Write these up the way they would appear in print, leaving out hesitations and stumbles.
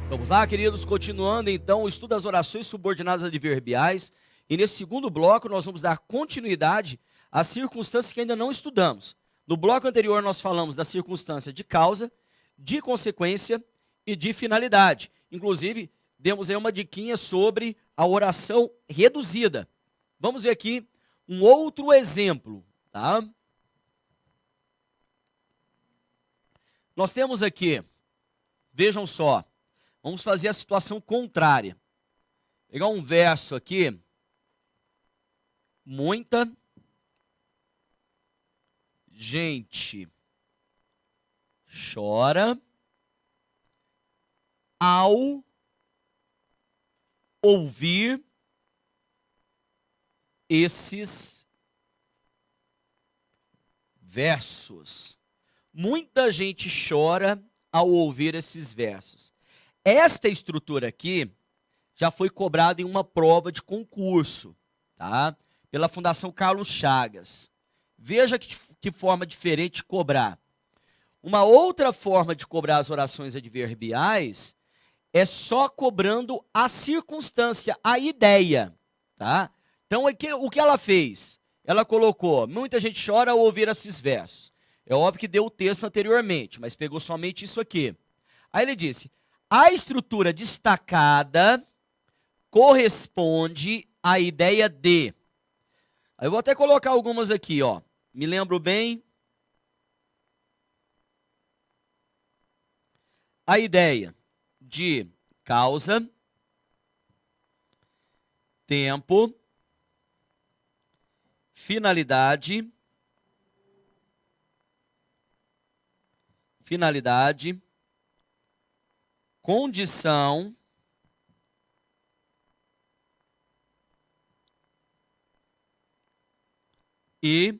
Vamos lá, queridos, continuando então o estudo das orações subordinadas adverbiais. E nesse segundo bloco nós vamos dar continuidade às circunstâncias que ainda não estudamos. No bloco anterior nós falamos da circunstância de causa, de consequência e de finalidade. Inclusive, demos aí uma diquinha sobre a oração reduzida. Vamos ver aqui um outro exemplo, tá? Nós temos aqui, vejam só, vamos fazer a situação contrária. Pegar um verso aqui. Muita gente chora ao ouvir esses versos. Muita gente chora ao ouvir esses versos. Esta estrutura aqui já foi cobrada em uma prova de concurso, tá? Pela Fundação Carlos Chagas. Veja que forma diferente de cobrar. Uma outra forma de cobrar as orações adverbiais é só cobrando a circunstância, a ideia, tá? Então, o que ela fez? Ela colocou, muita gente chora ao ouvir esses versos. É óbvio que deu o texto anteriormente, mas pegou somente isso aqui. Aí ele disse, a estrutura destacada corresponde à ideia de. Aí eu vou até colocar algumas aqui, ó. Me lembro bem. A ideia de causa, tempo, finalidade, condição e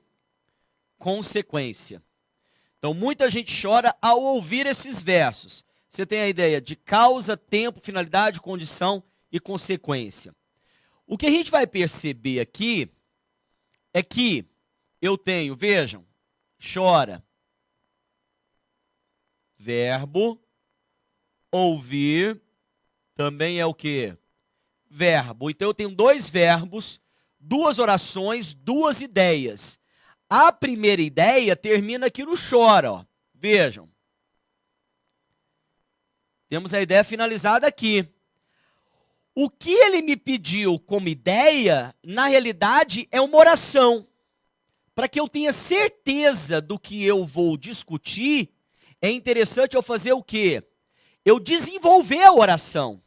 consequência. Então, muita gente chora ao ouvir esses versos. Você tem a ideia de causa, tempo, finalidade, condição e consequência. O que a gente vai perceber aqui é que eu tenho, vejam, chora, verbo, ouvir, também é o quê? Verbo. Então eu tenho dois verbos, duas orações, duas ideias. A primeira ideia termina aqui no chora, ó. Vejam. Temos a ideia finalizada aqui. O que ele me pediu como ideia, na realidade, é uma oração. Para que eu tenha certeza do que eu vou discutir, é interessante eu fazer o quê? Eu desenvolver a oração.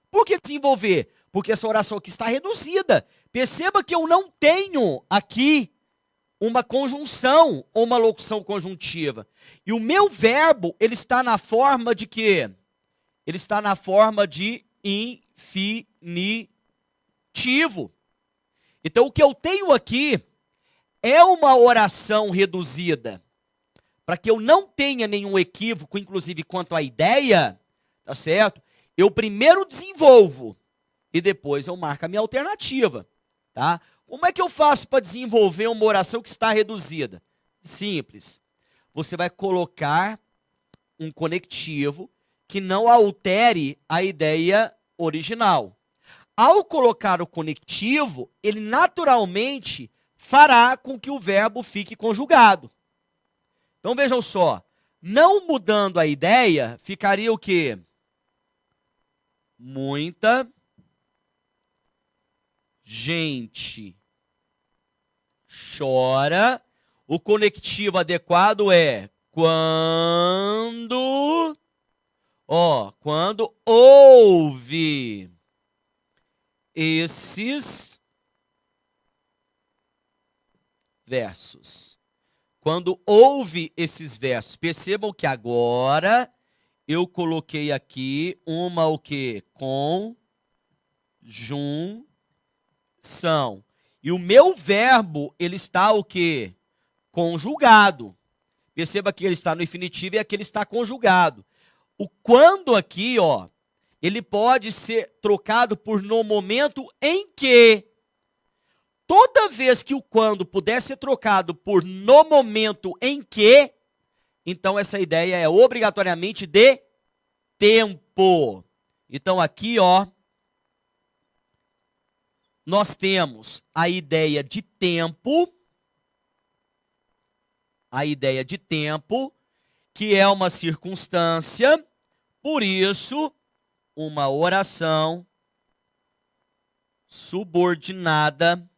Por que desenvolver? Porque essa oração aqui está reduzida. Perceba que eu não tenho aqui uma conjunção ou uma locução conjuntiva. E o meu verbo, ele está na forma de quê? Ele está na forma de infinitivo. Então, o que eu tenho aqui é uma oração reduzida. Para que eu não tenha nenhum equívoco, inclusive quanto à ideia, tá certo? Eu primeiro desenvolvo e depois eu marco a minha alternativa, tá? Como é que eu faço para desenvolver uma oração que está reduzida? Simples. Você vai colocar um conectivo que não altere a ideia original. Ao colocar o conectivo, ele naturalmente fará com que o verbo fique conjugado. Então vejam só, não mudando a ideia, ficaria o quê? Muita gente chora. O conectivo adequado é quando ouve esses versos. Quando ouve esses versos, percebam que agora eu coloquei aqui uma o quê? Conjunção. E o meu verbo, ele está o quê? Conjugado. Perceba que ele está no infinitivo e aqui ele está conjugado. O quando aqui, ó, ele pode ser trocado por no momento em que. Toda vez que o quando puder ser trocado por no momento em que, então essa ideia é obrigatoriamente de tempo. Então aqui, ó, nós temos a ideia de tempo, que é uma circunstância, por isso, uma oração subordinada,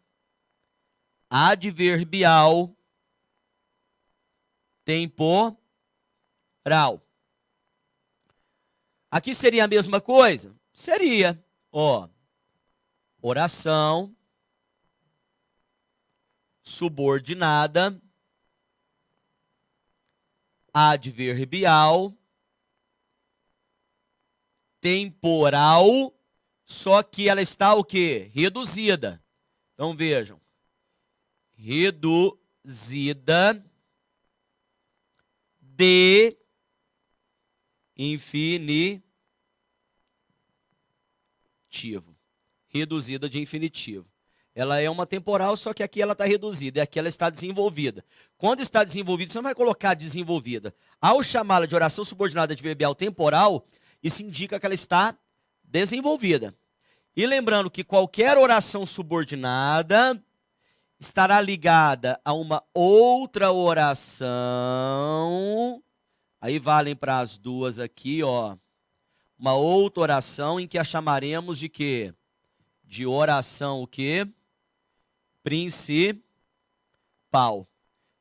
adverbial, temporal. Aqui seria a mesma coisa? Seria, ó, oração subordinada, adverbial, temporal, só que ela está o quê? Reduzida. Então vejam, reduzida de infinitivo. Reduzida de infinitivo. Ela é uma temporal, só que aqui ela está reduzida, e aqui ela está desenvolvida. Quando está desenvolvida, você não vai colocar desenvolvida. Ao chamá-la de oração subordinada adverbial temporal, isso indica que ela está desenvolvida. E lembrando que qualquer oração subordinada estará ligada a uma outra oração. Aí valem para as duas aqui, ó. Uma outra oração em que a chamaremos de quê? De oração o quê? Principal.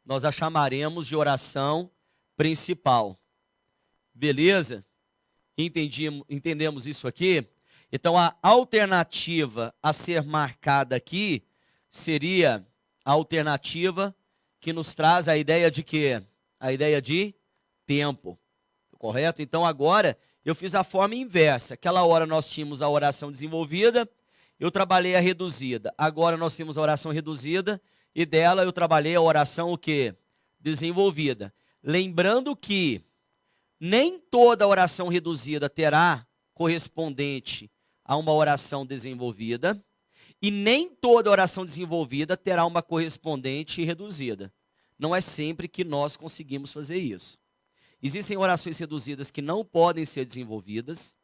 Nós a chamaremos de oração principal. Beleza? Entendemos isso aqui? Então, a alternativa a ser marcada aqui seria a alternativa que nos traz a ideia de quê? A ideia de tempo. Correto? Então, agora, eu fiz a forma inversa. Aquela hora nós tínhamos a oração desenvolvida, eu trabalhei a reduzida. Agora nós temos a oração reduzida e dela eu trabalhei a oração o quê? Desenvolvida. Lembrando que nem toda oração reduzida terá correspondente a uma oração desenvolvida e nem toda oração desenvolvida terá uma correspondente reduzida. Não é sempre que nós conseguimos fazer isso. Existem orações reduzidas que não podem ser desenvolvidas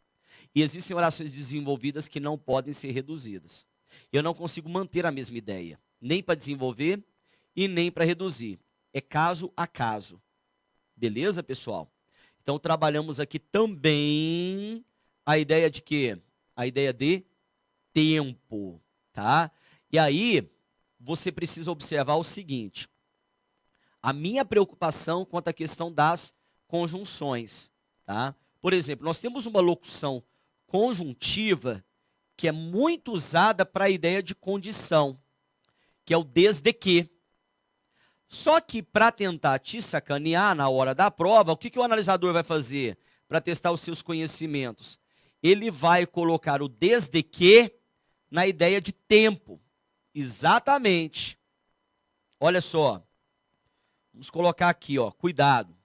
e existem orações desenvolvidas que não podem ser reduzidas. Eu não consigo manter a mesma ideia, nem para desenvolver e nem para reduzir. É caso a caso. Beleza, pessoal? Então, trabalhamos aqui também a ideia de quê? A ideia de tempo, tá? E aí, você precisa observar o seguinte. A minha preocupação quanto à questão das conjunções, tá? Por exemplo, nós temos uma locução conjuntiva que é muito usada para a ideia de condição, que é o desde que. Só que para tentar te sacanear na hora da prova, o que o analisador vai fazer para testar os seus conhecimentos? Ele vai colocar o desde que na ideia de tempo. Exatamente. Olha só. Vamos colocar aqui, ó, cuidado.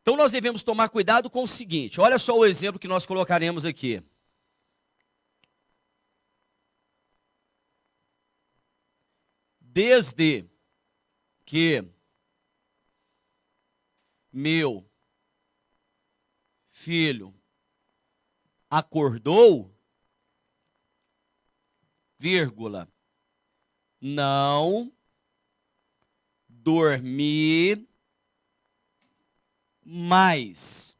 Então, nós devemos tomar cuidado com o seguinte. Olha só o exemplo que nós colocaremos aqui. Desde que meu filho acordou, vírgula, não dormi mais.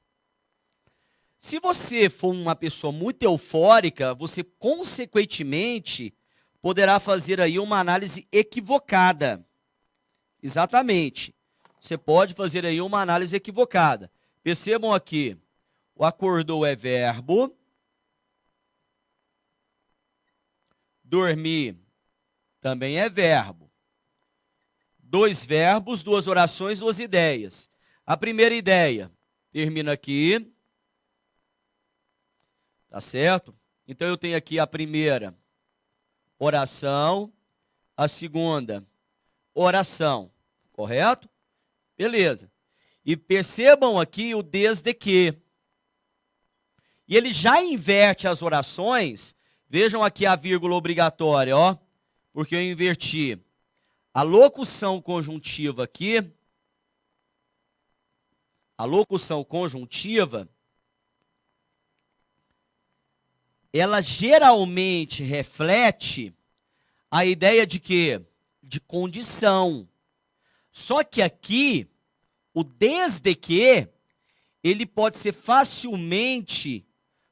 Se você for uma pessoa muito eufórica, você consequentemente poderá fazer aí uma análise equivocada. Exatamente. Você pode fazer aí uma análise equivocada. Percebam aqui, o acordou é verbo, dormir também é verbo. Dois verbos, duas orações, duas ideias. A primeira ideia termina aqui, tá certo? Então eu tenho aqui a primeira oração, a segunda oração, correto? Beleza. E percebam aqui o desde que. E ele já inverte as orações Vejam aqui a vírgula obrigatória, ó, porque eu inverti. A locução conjuntiva aqui, ela geralmente reflete a ideia de quê? De condição. Só que aqui, o desde que, ele pode ser facilmente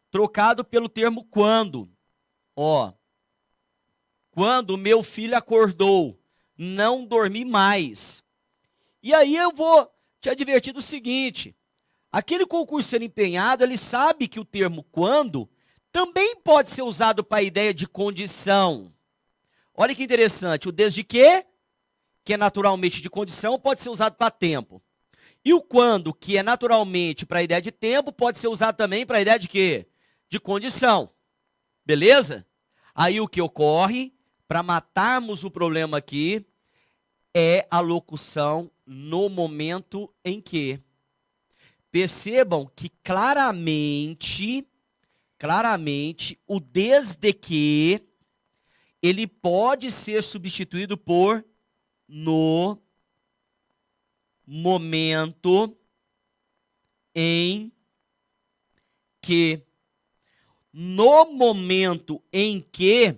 trocado pelo termo quando. Ó, quando meu filho acordou, não dormi mais. E aí eu vou te advertir do seguinte, aquele concurseiro empenhado, ele sabe que o termo quando também pode ser usado para a ideia de condição. Olha que interessante, o desde que é naturalmente de condição, pode ser usado para tempo. E o quando, que é naturalmente para a ideia de tempo, pode ser usado também para a ideia de quê? De condição. Beleza? Aí o que ocorre, para matarmos o problema aqui, é a locução no momento em que. Percebam que claramente, o desde que, ele pode ser substituído por no momento em que. No momento em que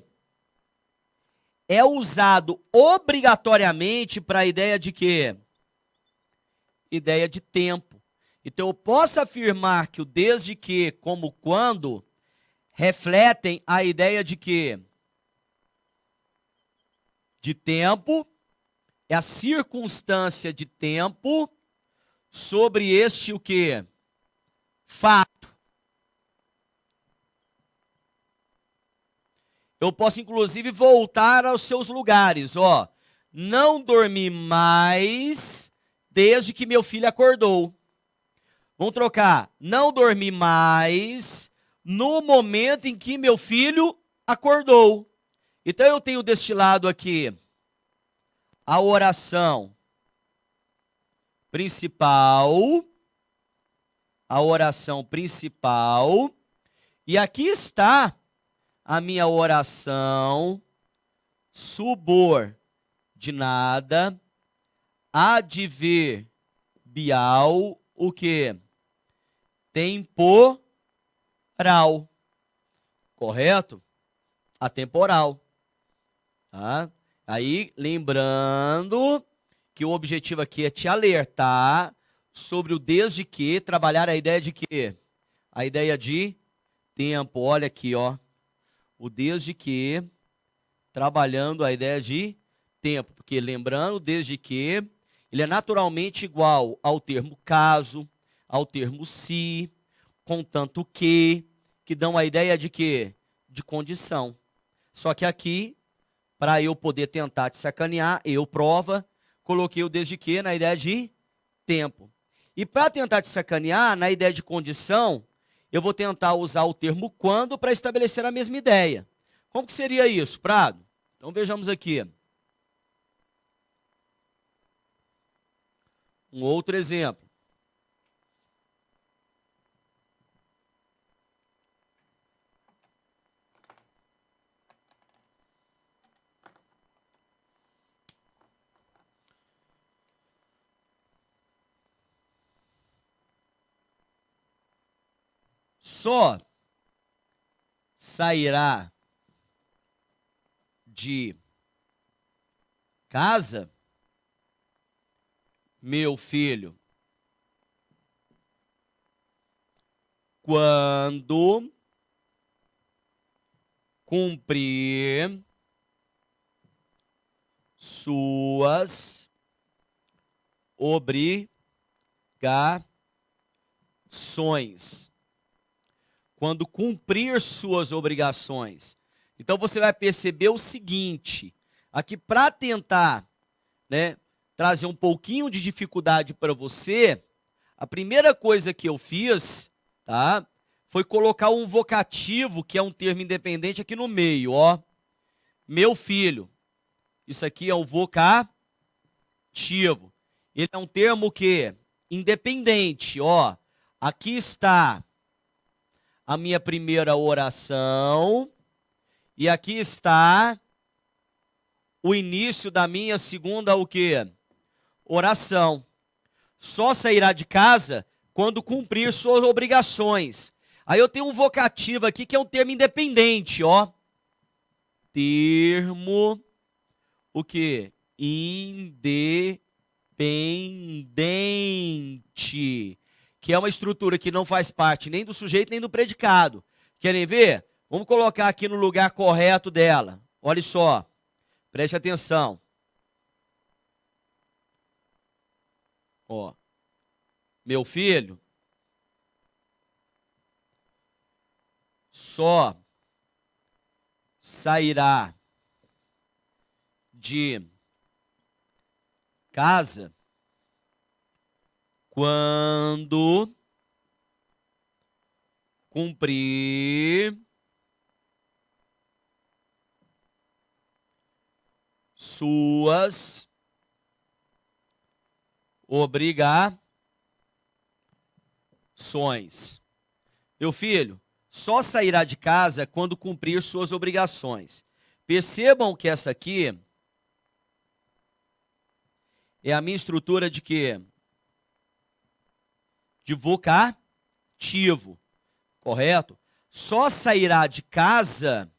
é usado obrigatoriamente para a ideia de quê? Ideia de tempo. Então eu posso afirmar que o desde que, como o quando, refletem a ideia de quê? De tempo, é a circunstância de tempo sobre este o quê? Fato. Eu posso, inclusive, voltar aos seus lugares, ó. Não dormi mais desde que meu filho acordou. Vamos trocar. Não dormi mais no momento em que meu filho acordou. Então, eu tenho deste lado aqui a oração principal. A oração principal. E aqui está a minha oração subordinada, adverbial, o que? Temporal. Correto? Atemporal. Tá? Aí, lembrando que o objetivo aqui é te alertar sobre o desde que, trabalhar a ideia de quê? A ideia de tempo. Olha aqui, ó. O desde que, trabalhando a ideia de tempo. Porque lembrando, desde que, ele é naturalmente igual ao termo caso, ao termo se, contanto que dão a ideia de quê? De condição. Só que aqui, para eu poder tentar te sacanear, eu, prova, coloquei o desde que na ideia de tempo. E para tentar te sacanear, na ideia de condição, eu vou tentar usar o termo quando para estabelecer a mesma ideia. Como que seria isso, Prado? Então vejamos aqui. Um outro exemplo. Só sairá de casa meu filho quando cumprir suas obrigações. Quando cumprir suas obrigações. Então você vai perceber o seguinte, aqui para tentar, né, trazer um pouquinho de dificuldade para você, a primeira coisa que eu fiz, tá, foi colocar um vocativo, que é um termo independente aqui no meio, ó. Meu filho. Isso aqui é um vocativo. Ele é um termo que independente, ó. Aqui está a minha primeira oração E aqui está o início da minha segunda o quê? Oração. Só sairá de casa quando cumprir suas obrigações. Aí eu tenho um vocativo aqui que é um termo independente, ó. Termo, o quê? Independente. Que é uma estrutura que não faz parte nem do sujeito nem do predicado. Querem ver? Vamos colocar aqui no lugar correto dela. Olha só. Preste atenção. Ó. Meu filho só sairá de casa quando cumprir suas obrigações. Meu filho só sairá de casa quando cumprir suas obrigações. Percebam que essa aqui é a minha estrutura de quê? De vocativo, correto? Só sairá de casa,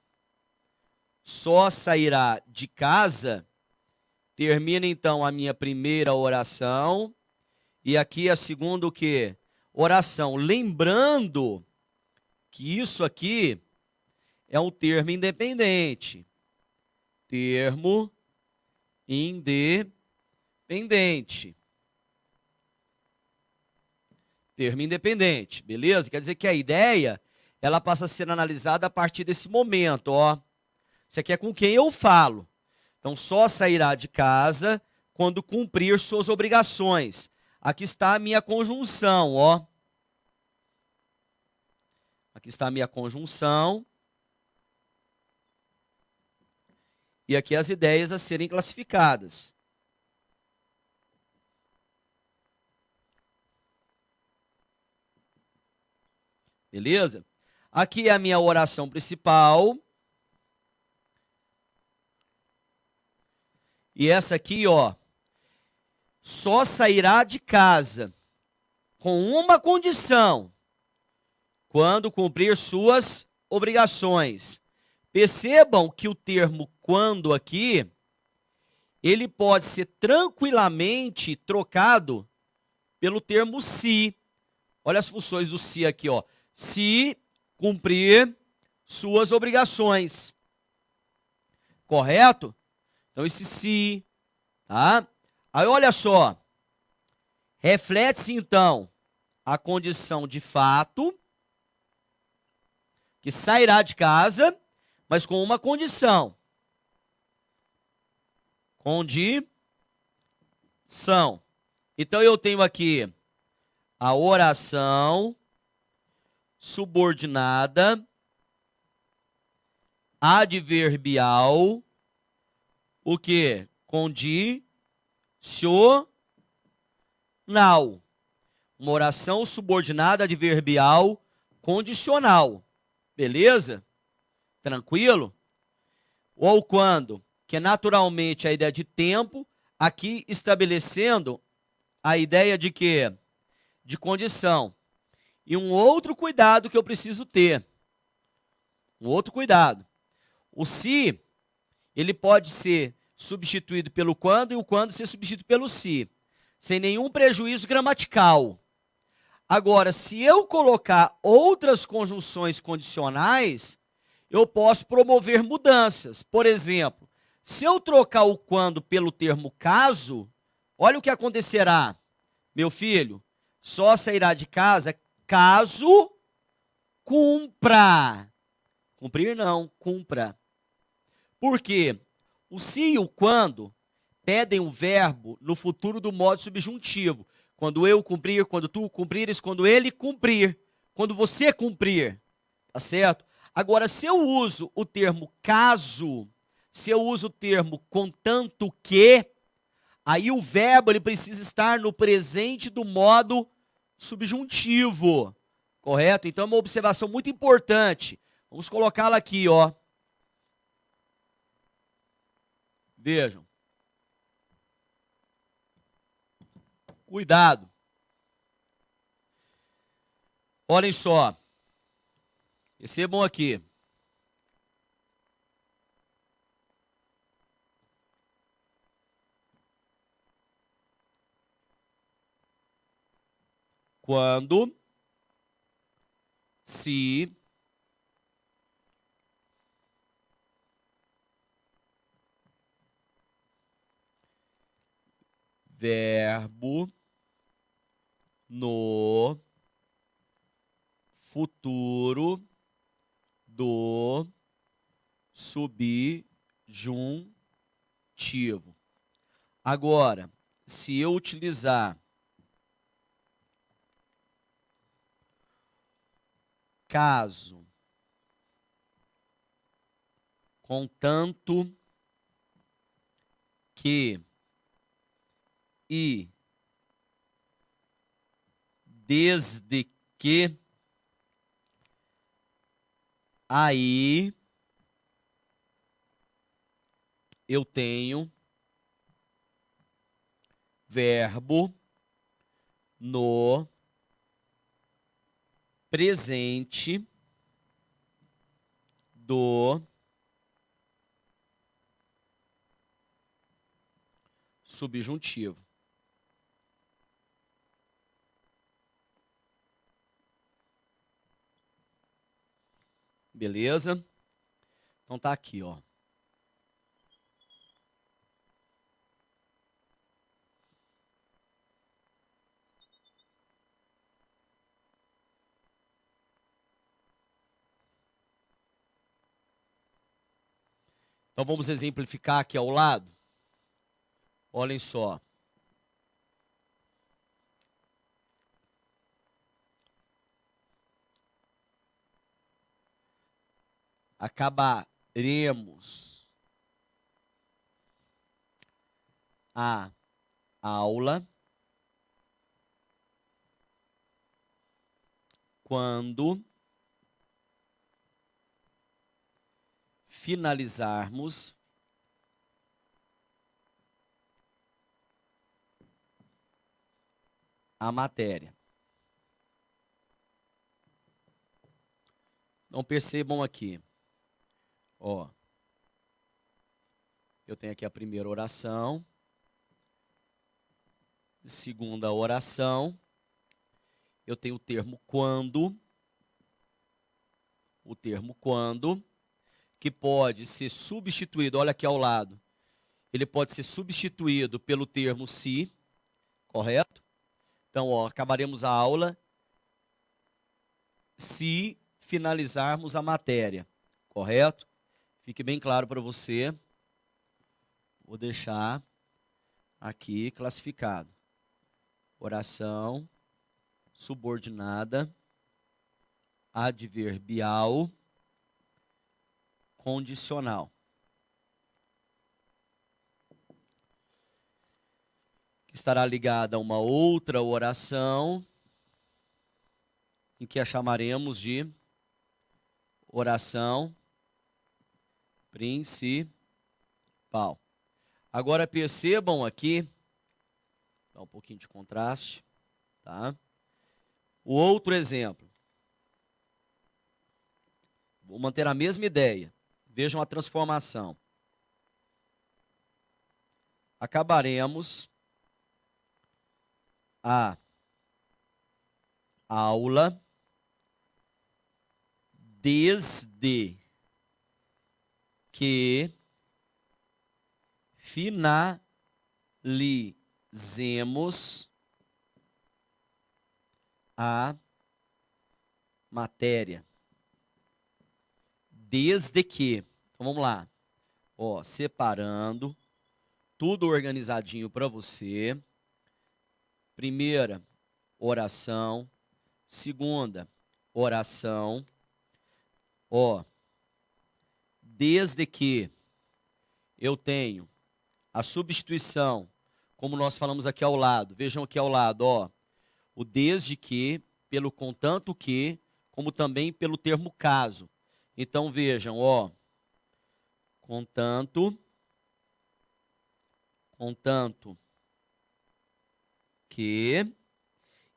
termina então a minha primeira oração, e aqui a segunda o quê? Oração. Lembrando que isso aqui é um termo independente. Termo independente. Termo independente, beleza? Quer dizer que a ideia, ela passa a ser analisada a partir desse momento, ó. Isso aqui é com quem eu falo. Então, só sairá de casa quando cumprir suas obrigações. Aqui está a minha conjunção, ó. Aqui está a minha conjunção. E aqui as ideias a serem classificadas. Beleza? Aqui é a minha oração principal. E essa aqui, ó, só sairá de casa com uma condição: quando cumprir suas obrigações. Percebam que o termo quando aqui, ele pode ser tranquilamente trocado pelo termo se. Olha as funções do se aqui, ó. Se cumprir suas obrigações. Correto? Então esse se, tá? Aí olha só. Reflete-se então a condição de fato, que sairá de casa, mas com uma condição. Condição. Então eu tenho aqui a oração subordinada adverbial, o que? Condicional. Uma oração subordinada adverbial condicional. Beleza? Tranquilo? Ou quando? Que é naturalmente a ideia de tempo, aqui estabelecendo a ideia de quê? De condição. E um outro cuidado que eu preciso ter. Um outro cuidado. O se, ele pode ser substituído pelo quando e o quando ser substituído pelo se, sem nenhum prejuízo gramatical. Agora, se eu colocar outras conjunções condicionais, eu posso promover mudanças. Por exemplo, se eu trocar o quando pelo termo caso, olha o que acontecerá. Meu filho, só sairá de casa caso cumpra. Cumprir não, cumpra. Por quê? O se e o quando pedem o verbo no futuro do modo subjuntivo. Quando eu cumprir, quando tu cumprires, quando ele cumprir, quando você cumprir. Tá certo? Agora, se eu uso o termo caso, se eu uso o termo contanto que, aí o verbo ele precisa estar no presente do modo subjuntivo. Correto? Então é uma observação muito importante. Vamos colocá-la aqui, ó. Vejam. Cuidado. Olhem só. Recebam aqui. Quando se verbo no futuro do subjuntivo. Agora, se eu utilizar caso, contanto que e desde que, aí eu tenho verbo no presente do subjuntivo. Beleza? Então tá aqui, ó. Então vamos exemplificar aqui ao lado. Olhem só. Acabaremos a aula quando finalizarmos a matéria. Então percebam aqui, ó, eu tenho aqui a primeira oração, segunda oração, eu tenho o termo quando, que pode ser substituído, olha aqui ao lado, ele pode ser substituído pelo termo se, correto? Então, ó, acabaremos a aula se finalizarmos a matéria, correto? Fique bem claro para você. Vou deixar aqui classificado. Oração subordinada adverbial condicional. Que estará ligada a uma outra oração, em que a chamaremos de oração principal. Agora percebam aqui, dá um pouquinho de contraste, tá? O outro exemplo. Vou manter a mesma ideia. Vejam a transformação. Acabaremos a aula desde que finalizemos a matéria. Desde que. Então vamos lá. Ó, separando, tudo organizadinho para você. Primeira oração, segunda oração. Ó, desde que eu tenho a substituição, como nós falamos aqui ao lado. Vejam aqui ao lado, ó. O desde que, pelo contanto que, como também pelo termo caso. Então vejam, ó. Contanto contanto que,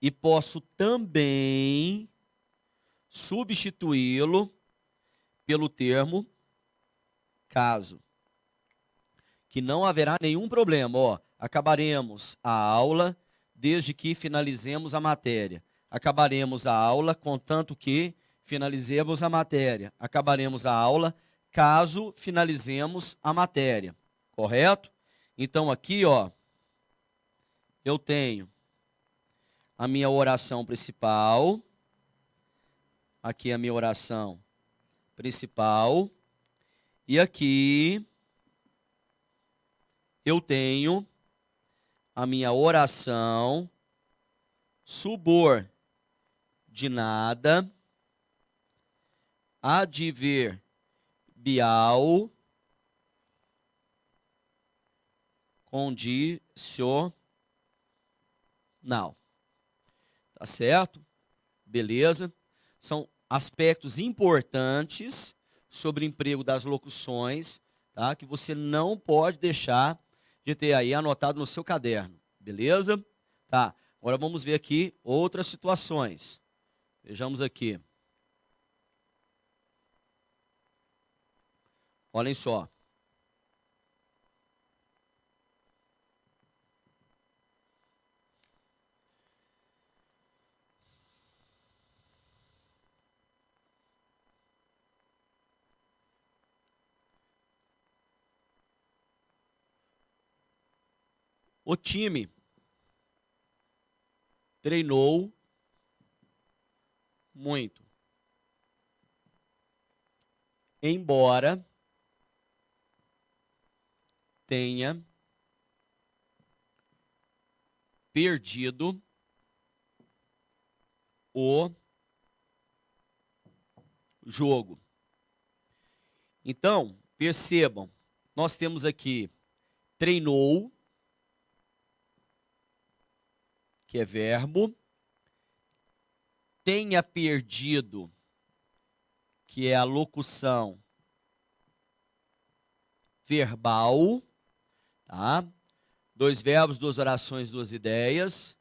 e posso também substituí-lo pelo termo caso, que não haverá nenhum problema. Ó, acabaremos a aula desde que finalizemos a matéria. Acabaremos a aula contanto que finalizemos a matéria. Acabaremos a aula caso finalizemos a matéria. Correto? Então aqui, ó, eu tenho a minha oração principal. Aqui a minha oração principal. E aqui eu tenho a minha oração subordinada adverbial condicional. Tá certo? Beleza? São aspectos importantes sobre o emprego das locuções, tá? Que você não pode deixar de ter aí anotado no seu caderno. Beleza? Tá. Agora vamos ver aqui outras situações. Vejamos aqui. Olhem só. O time treinou muito, embora tenha perdido o jogo. Então, percebam, nós temos aqui treinou, que é verbo, tenha perdido, que é a locução verbal, tá? Dois verbos, duas orações, duas ideias,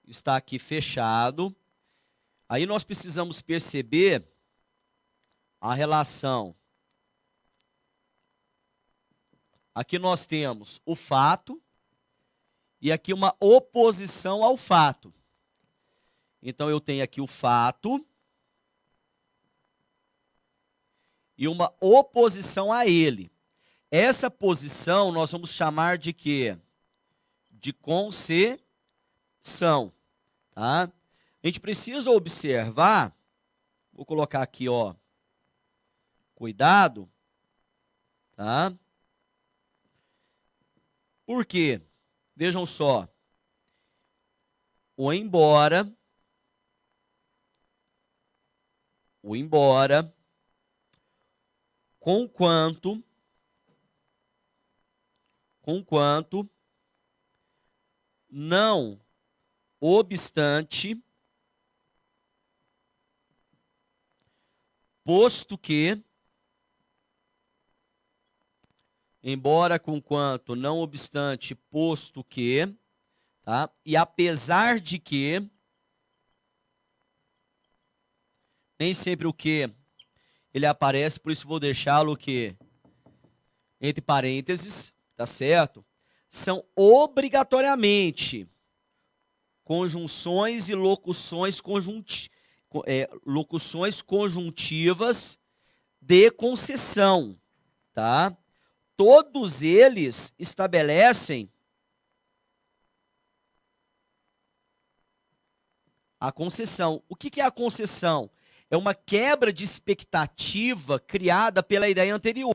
está aqui fechado. Aí nós precisamos perceber a relação. Aqui nós temos o fato e aqui uma oposição ao fato. Então eu tenho aqui o fato e uma oposição a ele. Essa posição nós vamos chamar de quê? De concessão, tá? A gente precisa observar, vou colocar aqui, ó, cuidado, tá? Por quê? Vejam só, o embora, conquanto, não obstante, posto que, embora, conquanto, não obstante, posto que, tá? E apesar de que, nem sempre o que ele aparece, por isso vou deixá-lo que entre parênteses, tá certo? São obrigatoriamente conjunções e locuções conjuntivas de concessão, tá? Todos eles estabelecem a concessão. O que é a concessão? É uma quebra de expectativa criada pela ideia anterior.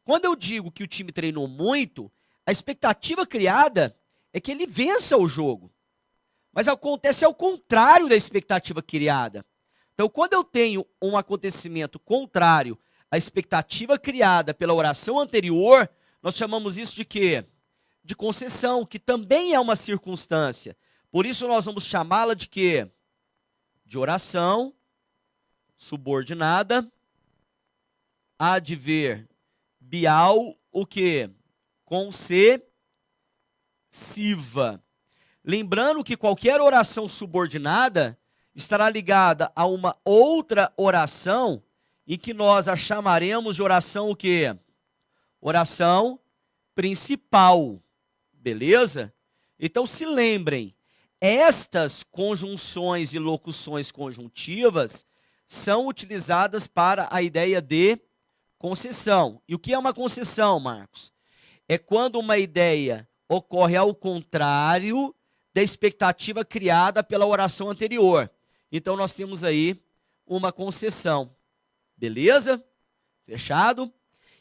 Quando eu digo que o time treinou muito, a expectativa criada é que ele vença o jogo. Mas acontece ao contrário da expectativa criada. Então, quando eu tenho um acontecimento contrário à expectativa criada pela oração anterior, nós chamamos isso de quê? De concessão, que também é uma circunstância. Por isso nós vamos chamá-la de quê? De oração subordinada, adverbial, o quê? Concessão. reflexiva. Lembrando que qualquer oração subordinada estará ligada a uma outra oração em que nós a chamaremos de oração o quê? Oração principal. Beleza? Então se lembrem, estas conjunções e locuções conjuntivas são utilizadas para a ideia de concessão. E o que é uma concessão, Marcos? É quando uma ideia ocorre ao contrário da expectativa criada pela oração anterior. Então nós temos aí uma concessão. Beleza? Fechado?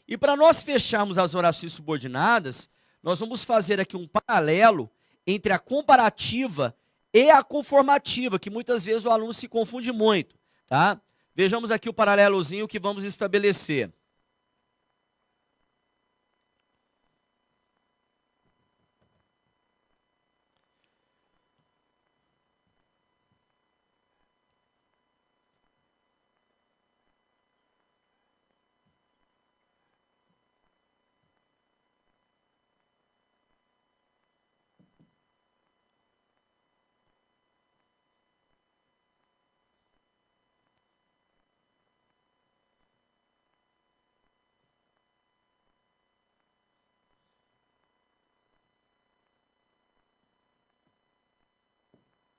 E para nós fecharmos as orações subordinadas, nós vamos fazer aqui um paralelo entre a comparativa e a conformativa, que muitas vezes o aluno se confunde muito, tá? Vejamos aqui o paralelozinho que vamos estabelecer.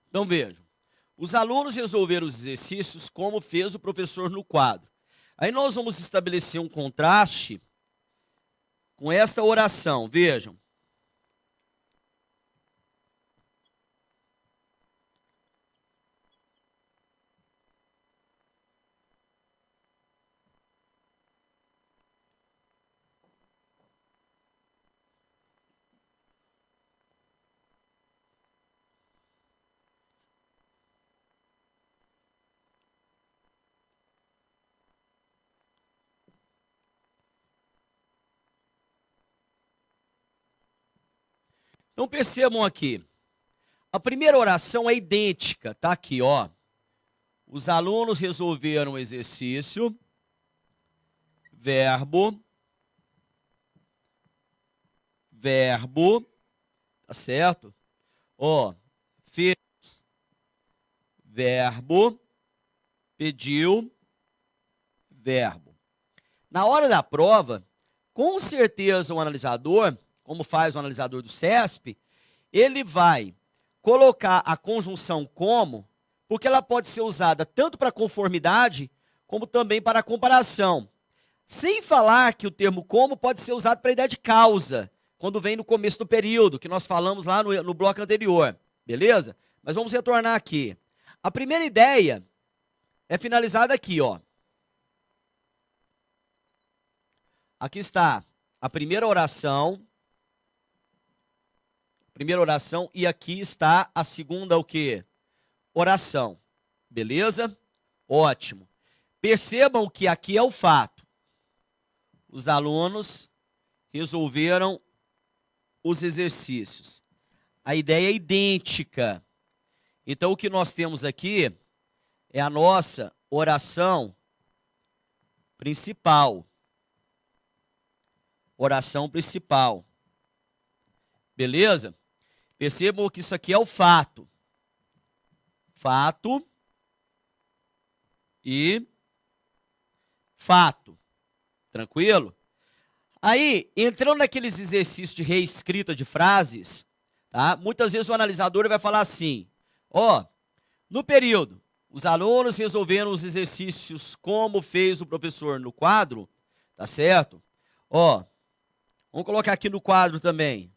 Então vejam, os alunos resolveram os exercícios como fez o professor no quadro. Aí nós vamos estabelecer um contraste com esta oração, vejam. Então percebam aqui, a primeira oração é idêntica, tá aqui, ó. Os alunos resolveram o exercício, verbo, tá certo? Ó, fez, verbo, pediu, verbo. Na hora da prova, com certeza o analisador, como faz o analisador do CESP, ele vai colocar a conjunção como, porque ela pode ser usada tanto para conformidade, como também para comparação. Sem falar que o termo como pode ser usado para a ideia de causa, quando vem no começo do período, que nós falamos lá no bloco anterior, beleza? Mas vamos retornar aqui. A primeira ideia é finalizada aqui, ó. Aqui está a primeira oração, e aqui está a segunda o quê? Oração. Beleza? Ótimo. Percebam que aqui é o fato. Os alunos resolveram os exercícios. A ideia é idêntica. Então o que nós temos aqui é a nossa oração principal. Oração principal. Beleza? Percebam que isso aqui é o fato. Fato e fato. Tranquilo? Aí, entrando naqueles exercícios de reescrita de frases, tá? Muitas vezes o analisador vai falar assim, ó, no período, os alunos resolveram os exercícios como fez o professor no quadro, tá certo? Ó, vamos colocar aqui no quadro também.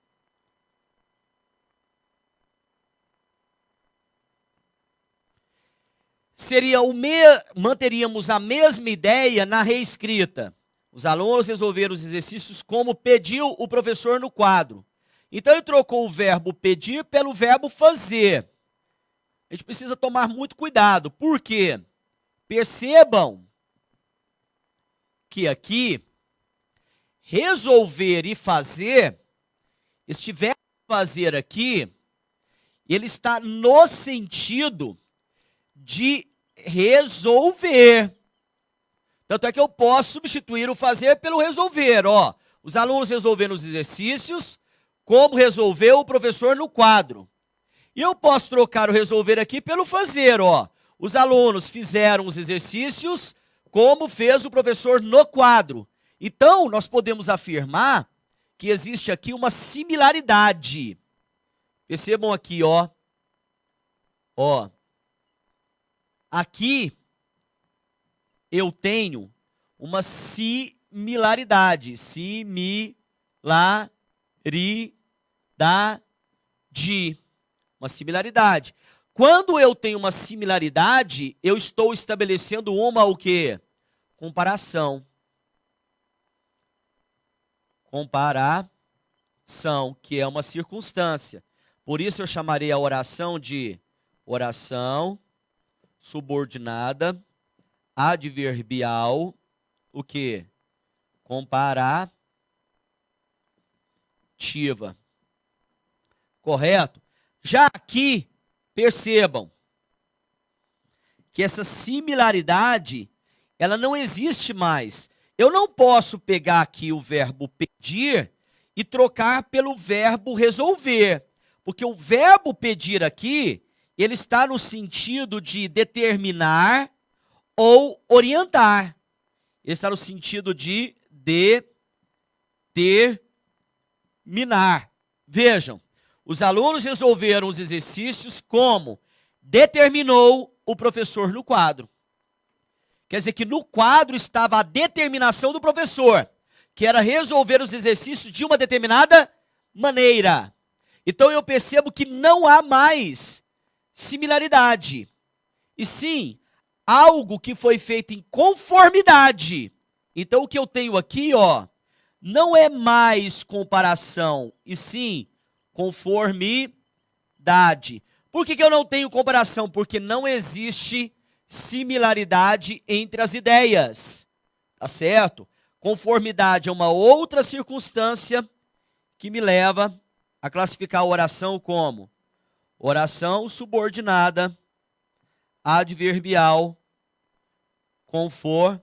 Manteríamos a mesma ideia na reescrita. Os alunos resolveram os exercícios como pediu o professor no quadro. Então ele trocou o verbo pedir pelo verbo fazer. A gente precisa tomar muito cuidado. Por quê? Percebam que aqui, resolver e fazer, este verbo fazer aqui, ele está no sentido de resolver. Tanto é que eu posso substituir o fazer pelo resolver, ó. Os alunos resolveram os exercícios como resolveu o professor no quadro. E eu posso trocar o resolver aqui pelo fazer, ó. Os alunos fizeram os exercícios como fez o professor no quadro. Então, nós podemos afirmar que existe aqui uma similaridade. Percebam aqui, ó. Ó. Aqui eu tenho uma similaridade. Uma similaridade. Quando eu tenho uma similaridade, eu estou estabelecendo uma o quê? Comparação. Comparação, que é uma circunstância. Por isso eu chamarei a oração de oração subordinada adverbial, o quê? Comparativa. Correto? Já aqui, percebam que essa similaridade, ela não existe mais. Eu não posso pegar aqui o verbo pedir e trocar pelo verbo resolver. Porque o verbo pedir aqui, ele está no sentido de determinar ou orientar. Ele está no sentido de determinar. Vejam, os alunos resolveram os exercícios como determinou o professor no quadro. Quer dizer que no quadro estava a determinação do professor, que era resolver os exercícios de uma determinada maneira. Então eu percebo que não há mais similaridade, e sim algo que foi feito em conformidade. Então o que eu tenho aqui, ó, não é mais comparação, e sim conformidade. Por que eu não tenho comparação? Porque não existe similaridade entre as ideias, tá certo? Conformidade é uma outra circunstância que me leva a classificar a oração como oração subordinada adverbial conformativa.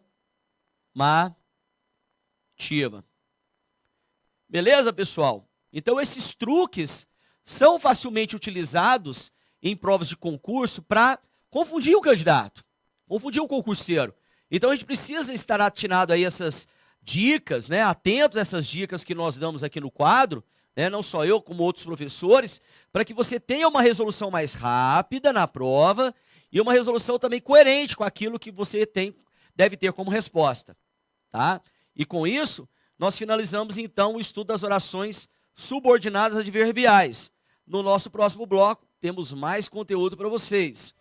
Beleza, pessoal? Então esses truques são facilmente utilizados em provas de concurso para confundir o candidato, confundir o concurseiro. Então a gente precisa estar atinado a essas dicas, né, atentos a essas dicas que nós damos aqui no quadro, né, não só eu, como outros professores, para que você tenha uma resolução mais rápida na prova e uma resolução também coerente com aquilo que você deve ter como resposta. Tá? E com isso, nós finalizamos então o estudo das orações subordinadas adverbiais. No nosso próximo bloco, temos mais conteúdo para vocês.